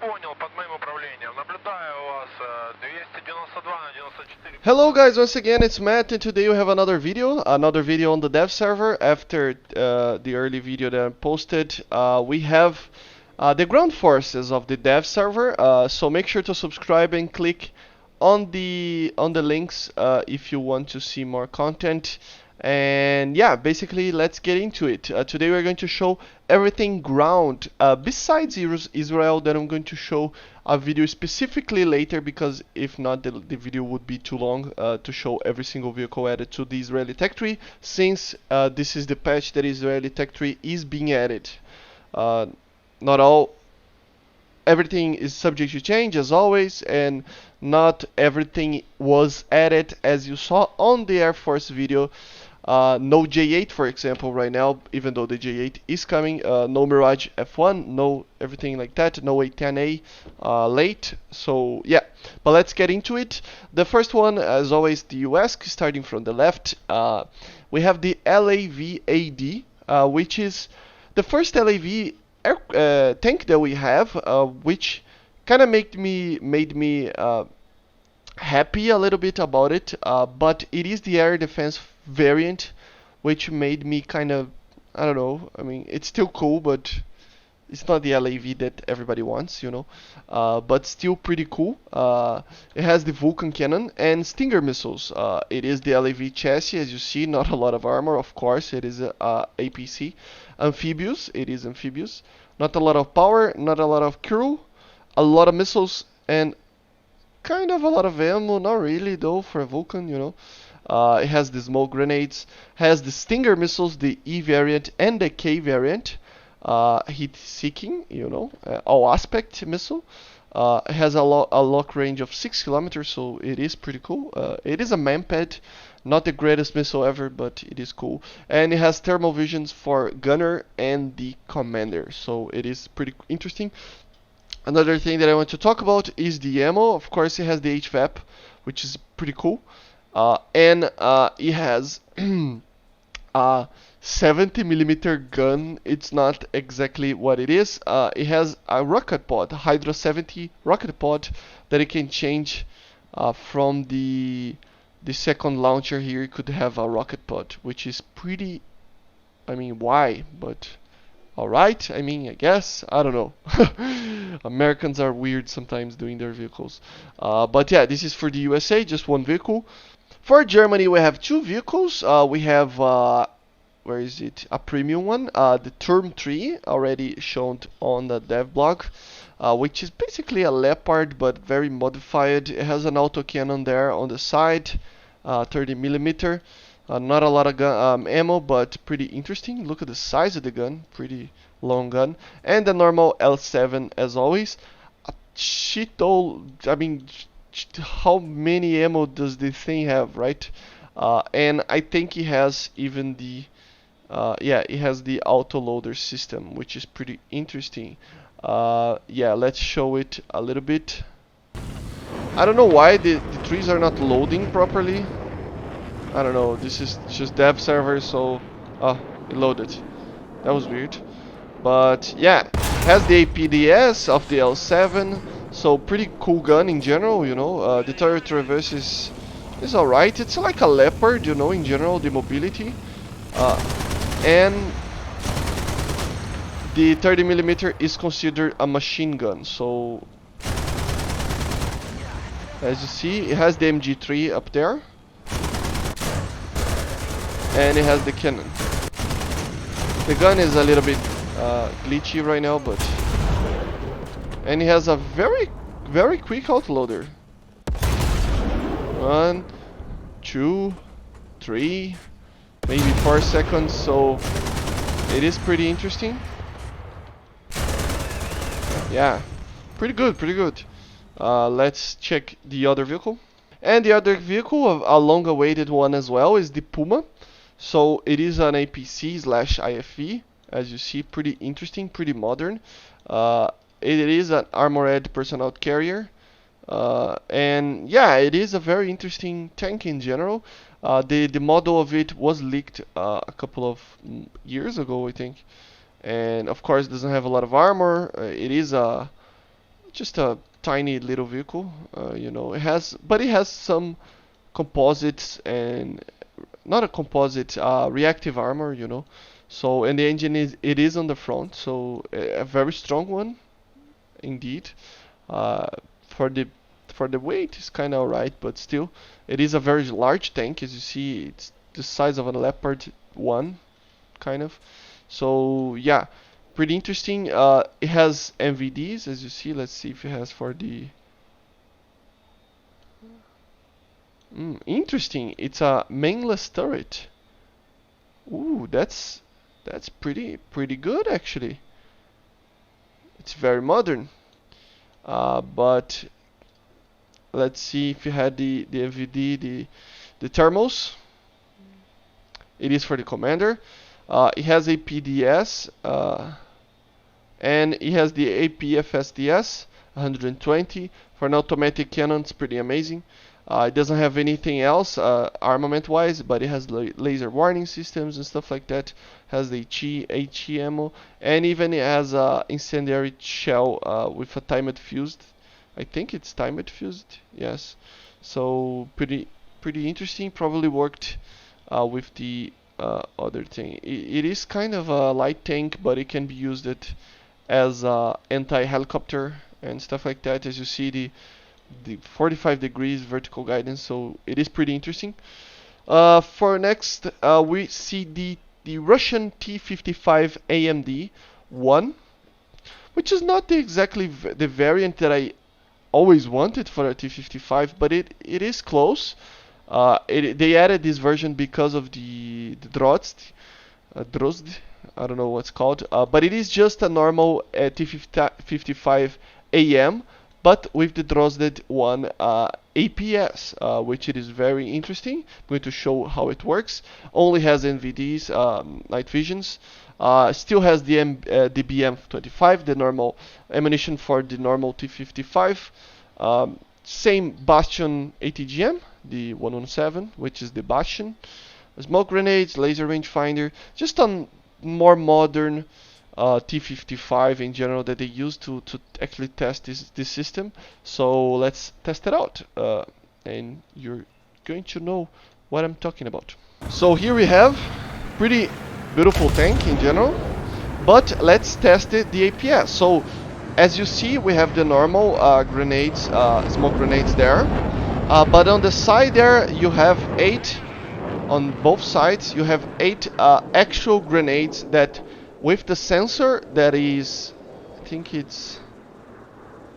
Понял, под моим управлением. Наблюдаю у вас 292 на 94. Hello guys, once again it's Matt, and today we have another video on the dev server. After the early video that I posted, we have the ground forces of the dev server. So make sure to subscribe and click on the links if you want to see more content. And yeah, basically let's get into it. Today we're going to show everything ground besides Israel. That I'm going to show a video specifically later, because if not the video would be too long to show every single vehicle added to the Israeli tech tree, since this is the patch that Israeli tech tree is being added. Not all everything is subject to change as always, and not everything was added as you saw on the Air Force video. No J8, for example, right now, even though the J8 is coming. No Mirage F1, no everything like that. No A10A late. So yeah, but let's get into it. The first one, as always, the US, starting from the left. We have the LAV-AD, which is the first LAV tank that we have, which kind of made me happy a little bit about it, but it is the air defense variant, which made me kind of, I don't know. I mean, it's still cool, but it's not the LAV that everybody wants, you know. But still pretty cool. It has the Vulcan cannon and Stinger missiles. It is the LAV chassis, as you see. Not a lot of armor, of course. It is APC. Amphibious. It is amphibious. Not a lot of power. Not a lot of crew. A lot of missiles and kind of a lot of ammo. Not really though for a Vulcan, you know. It has the smoke grenades. Has the Stinger missiles, the E variant and the K variant. Heat seeking, you know, all aspect missile. It has a lock range of 6 kilometers, so it is pretty cool. It is a manpad, not the greatest missile ever, but it is cool. And it has thermal visions for gunner and the commander, so it is pretty interesting. Another thing that I want to talk about is the ammo. Of course, it has the HVAP, which is pretty cool. And it has 70 millimeter gun. It's not exactly what it is. It has a rocket pod, a Hydra 70 rocket pod, that it can change from the second launcher here. It could have a rocket pod, which is pretty. I mean, why? But alright. I mean, I guess. I don't know. Americans are weird sometimes doing their vehicles. But yeah, this is for the USA, just one vehicle. For Germany, we have two vehicles. We have where is it? A premium one, the Term 3, already shown on the dev blog, which is basically a Leopard but very modified. It has an autocannon there on the side, 30 millimeter. Not a lot of ammo, but pretty interesting. Look at the size of the gun, pretty long gun. And the normal L7 as always. A shitload. I mean, how many ammo does this thing have, right? And I think it has even the yeah, it has the autoloader system, which is pretty interesting. Yeah, let's show it a little bit. I don't know why the trees are not loading properly. I don't know, this is just dev server, so it loaded. That was weird. But yeah, has the APDS of the L7, so pretty cool gun in general, you know. The turret traverse is alright. It's like a Leopard, you know, in general, the mobility. And the 30 millimeter is considered a machine gun, so as you see, it has the MG3 up there, and it has the cannon. The gun is a little bit glitchy right now, but and it has a very quick autoloader. 1, 2, 3, maybe 4 seconds, so it is pretty interesting. Yeah, pretty good, pretty good. Let's check the other vehicle. And the other vehicle, a long-awaited one as well, is the Puma. So it is an APC slash IFV, as you see, pretty interesting, pretty modern. It is an armored personnel carrier. And yeah, it is a very interesting tank in general. The model of it was leaked a couple of years ago, I think, and of course doesn't have a lot of armor. It is a just a tiny little vehicle. You know, but it has some composites and not a composite, reactive armor. You know, so and the engine is on the front, so a very strong one indeed. Uh, for the weight, it's kind of alright, but still, it is a very large tank. As you see, it's the size of a Leopard 1, kind of. So yeah, pretty interesting. It has MVDs, as you see. Let's see if it has for the. Interesting. It's a mainless turret. Ooh, that's pretty good actually. It's very modern. But let's see if you had the MVD, the thermals. It is for the commander. It has a PDS, and it has the APFSDS 120 for an automatic cannon. It's pretty amazing. It doesn't have anything else armament-wise, but it has laser warning systems and stuff like that. Has the HE ammo, and even it has a incendiary shell with a timed fused. I think it's timed fused. Yes. So pretty interesting. Probably worked with the other thing. It is kind of a light tank, but it can be used as anti-helicopter and stuff like that. As you see, the 45 degrees vertical guidance, so it is pretty interesting. For next, we see the Russian T-55 AMD 1, which is not exactly the variant that I always wanted for a T-55, but it is close. They added this version because of the Drozd, I don't know what's called, but it is just a normal T-55 AM, but with the Drozded 1 APS, which it is very interesting. I'm going to show how it works. Only has NVDs, night visions. Still has the BM25, the normal ammunition for the normal T-55. Same Bastion ATGM, the 117, which is the Bastion. Smoke grenades, laser rangefinder, just a more modern T-55 in general that they use to actually test this system. So let's test it out, and you're going to know what I'm talking about. So here we have pretty beautiful tank in general, but let's test the APS. So as you see, we have the normal grenades, smoke grenades there, but on the side there you have 8. On both sides you have 8 actual grenades that, with the sensor that is, I think it's,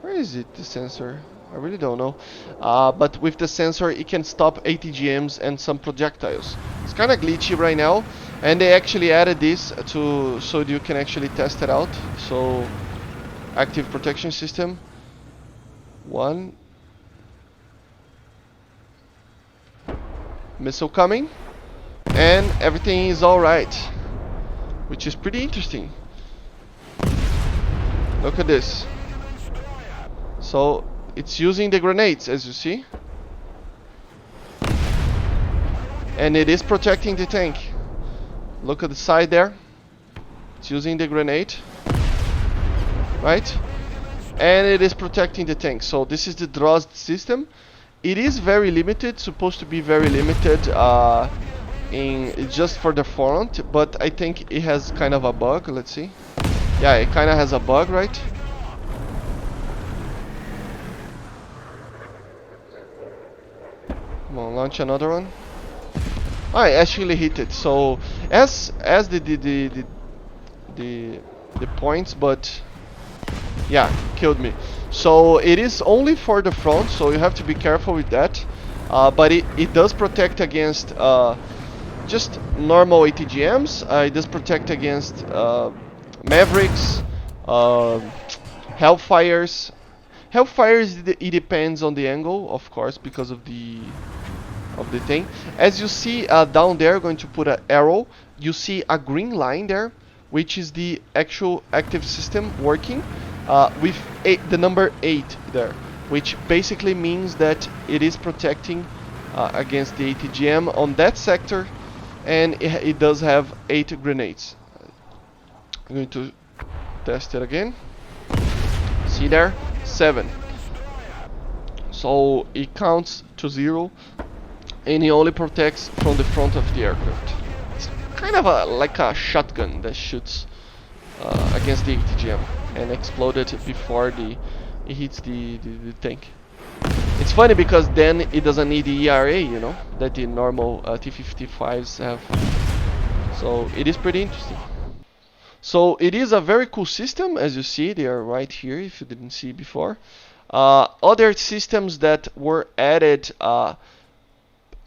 where is it, the sensor? I really don't know. But with the sensor it can stop ATGMs and some projectiles. It's kind of glitchy right now, and they actually added this so you can actually test it out. So active protection system 1, missile coming, and everything is alright, which is pretty interesting. Look at this. So it's using the grenades, as you see, and it is protecting the tank. Look at the side there. It's using the grenade, right? And it is protecting the tank. So this is the Drozd system. It is very limited, supposed to be very limited in just for the front, but I think it has kind of a bug. Let's see. Yeah, it kind of has a bug, right? Come on, launch another one. I actually hit it. So as the points, but yeah, killed me. So it is only for the front, so you have to be careful with that. But it does protect against just normal ATGMs. It does protect against Mavericks, Hellfires. Hellfires, it depends on the angle, of course, because of the thing. As you see down there, going to put an arrow. You see a green line there, which is the actual active system working with the number 8 there, which basically means that it is protecting against the ATGM on that sector, and it does have 8 grenades. I'm going to test it again. See there? 7. So it counts to 0, and he only protects from the front of the aircraft. It's kind of like a shotgun that shoots against the ATGM and exploded before it hits the tank. It's funny because then it doesn't need the ERA, you know, that the normal T-55s have. So it is pretty interesting. So it is a very cool system, as you see. They are right here if you didn't see before. Other systems that were added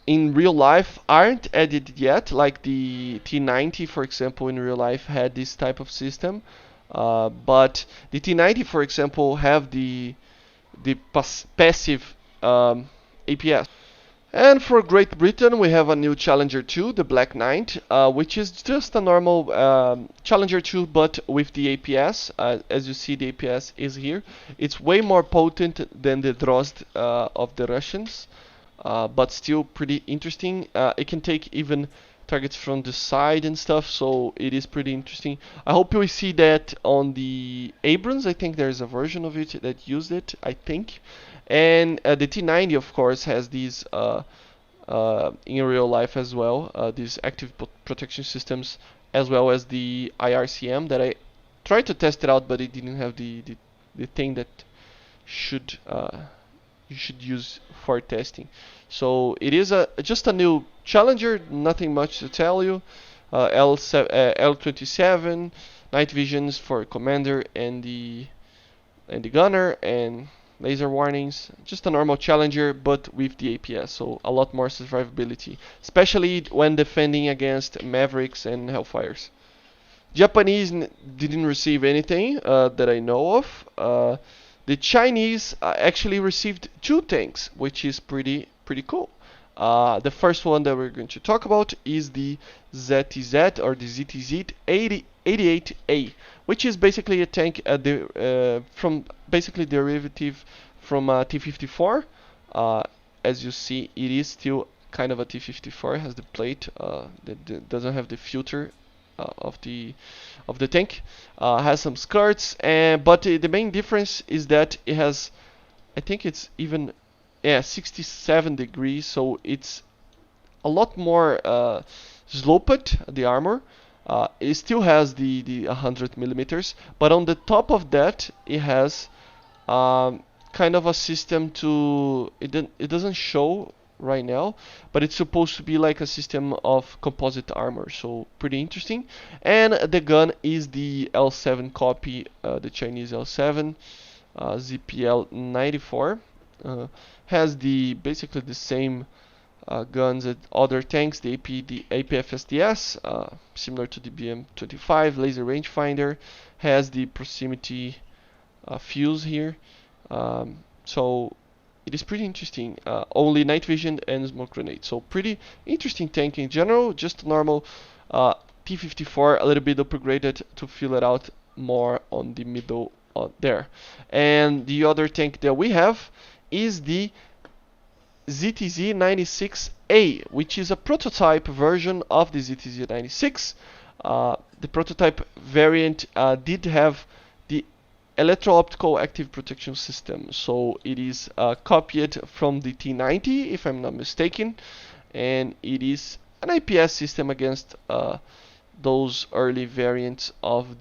in real life aren't added yet, like the T90, for example, in real life had this type of system. But the T90, for example, have the passive APS. And for Great Britain, we have a new Challenger 2, the Black Knight, which is just a normal Challenger 2, but with the APS. As you see, the APS is here. It's way more potent than the Drozd of the Russians, but still pretty interesting. It can take even targets from the side and stuff, so it is pretty interesting. I hope we see that on the Abrams. I think there's a version of it that used it, I think. And the T90, of course, has these in real life as well, these active protection systems, as well as the IRCM that I tried to test it out, but it didn't have the thing that should you should use for testing. So it is just a new Challenger, nothing much to tell you. L27, night visions for commander and the gunner, and laser warnings. Just a normal Challenger, but with the APS, so a lot more survivability, especially when defending against Mavericks and Hellfires. Japanese didn't receive anything that I know of. The Chinese actually received 2 tanks, which is pretty cool. The first one that we're going to talk about is the ZTZ or the ZTZ 88A, which is basically a tank from basically derivative from T-54. As you see, it is still kind of a T-54. It has the plate that doesn't have the filter of the tank. Has some skirts, but the main difference is that it has, I think it's even 67 degrees, so it's a lot more sloped, the armor. It still has the 100 millimeters, but on the top of that it has kind of a system to it doesn't show right now, but it's supposed to be like a system of composite armor, so pretty interesting. And the gun is the L7 copy, the Chinese L7 ZPL 94. Has basically the same guns as other tanks, the APFSDS, similar to the BM25, laser rangefinder, has the proximity fuse here. So it is pretty interesting. Only night vision and smoke grenade. So pretty interesting tank in general. Just a normal T-54, a little bit upgraded to fill it out more on the middle there. And the other tank that we have is the ZTZ-96A, which is a prototype version of the ZTZ-96. The prototype variant did have the electro-optical active protection system, so it is copied from the T90, if I'm not mistaken, and it is an IPS system against those early variants of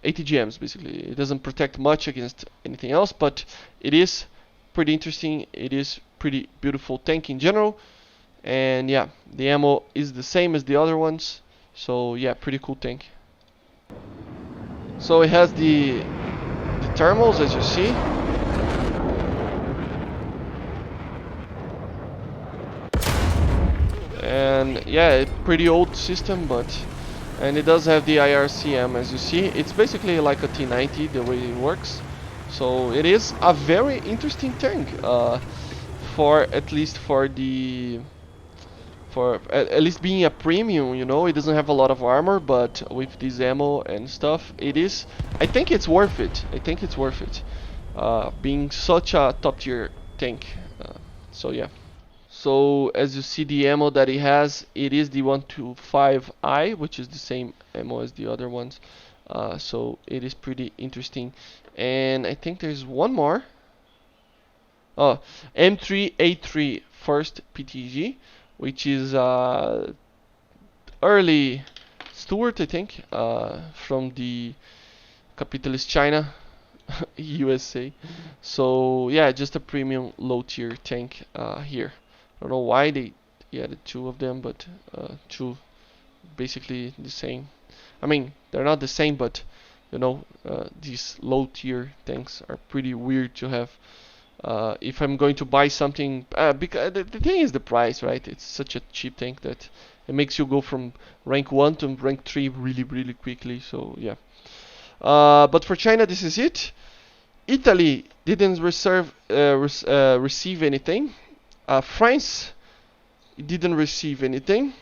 ATGMs. Basically, it doesn't protect much against anything else, but it is pretty interesting. It is pretty beautiful tank in general, and yeah, the ammo is the same as the other ones, so yeah, pretty cool tank. So it has the thermals, as you see. And yeah, it's pretty old system, and it does have the IRCM, as you see. It's basically like a T90 the way it works. So it is a very interesting tank, for at least being a premium, you know. It doesn't have a lot of armor, but with this ammo and stuff, I think it's worth it. Being such a top tier tank. So yeah. So as you see, the ammo that it has, it is the 125i, which is the same ammo as the other ones. So it is pretty interesting. And I think there's one more. Oh, M3A3 first PTG, which is early Stuart, I think, from the capitalist China, USA. So yeah, just a premium low tier tank here. I don't know why they added two of them, but two basically the same. I mean, they're not the same, but you know, these low tier tanks are pretty weird to have. If I'm going to buy something, because the thing is the price, right? It's such a cheap tank that it makes you go from rank 1 to rank 3 really quickly. So yeah. But for China, this is it. Italy didn't receive anything. France didn't receive anything.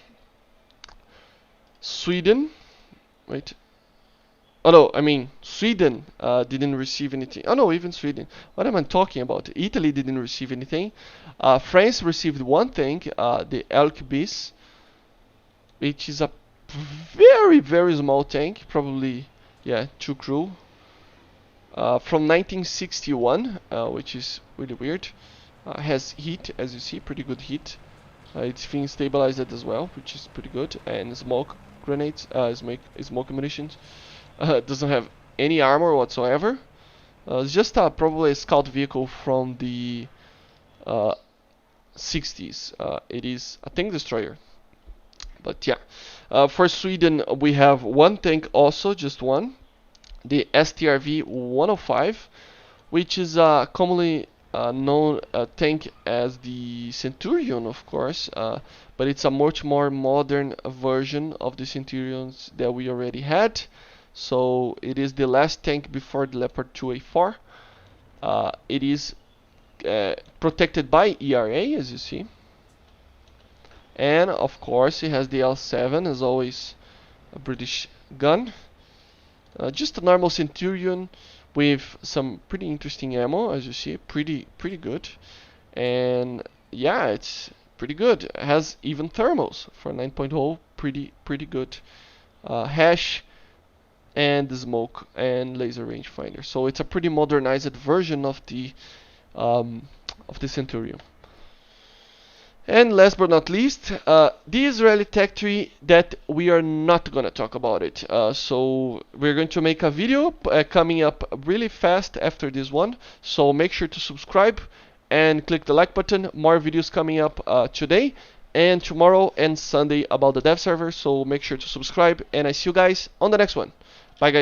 Sweden, wait. Oh no, I mean Sweden didn't receive anything. Oh no, even Sweden. What am I talking about? Italy didn't receive anything. France received one thing, the Elk Bis, which is a very small tank, probably yeah, 2 crew. From 1961, which is really weird. Has heat, as you see, pretty good heat. It's being stabilized as well, which is pretty good, and smoke grenades, smoke munitions. Doesn't have any armor whatsoever. It's just probably a scout vehicle from the 60s. It is a tank destroyer. But yeah, for Sweden we have one tank also, just one. The STRV 105, which is commonly known tank as the Centurion, of course, but it's a much more modern version of the Centurions that we already had. So it is the last tank before the Leopard 2A4. It is protected by ERA, as you see, and of course it has the L7, as always, a British gun. Just a normal Centurion with some pretty interesting ammo, as you see, pretty good. And yeah, it's pretty good. It has even thermals for 9.0, pretty good. Hash and the smoke and laser rangefinder. So it's a pretty modernized version of the Centurion. And last but not least, the Israeli tech tree that we are not going to talk about it. So we're going to make a video coming up really fast after this one. So make sure to subscribe and click the like button. More videos coming up today and tomorrow and Sunday about the dev server. So make sure to subscribe, and I see you guys on the next one. Bye guys.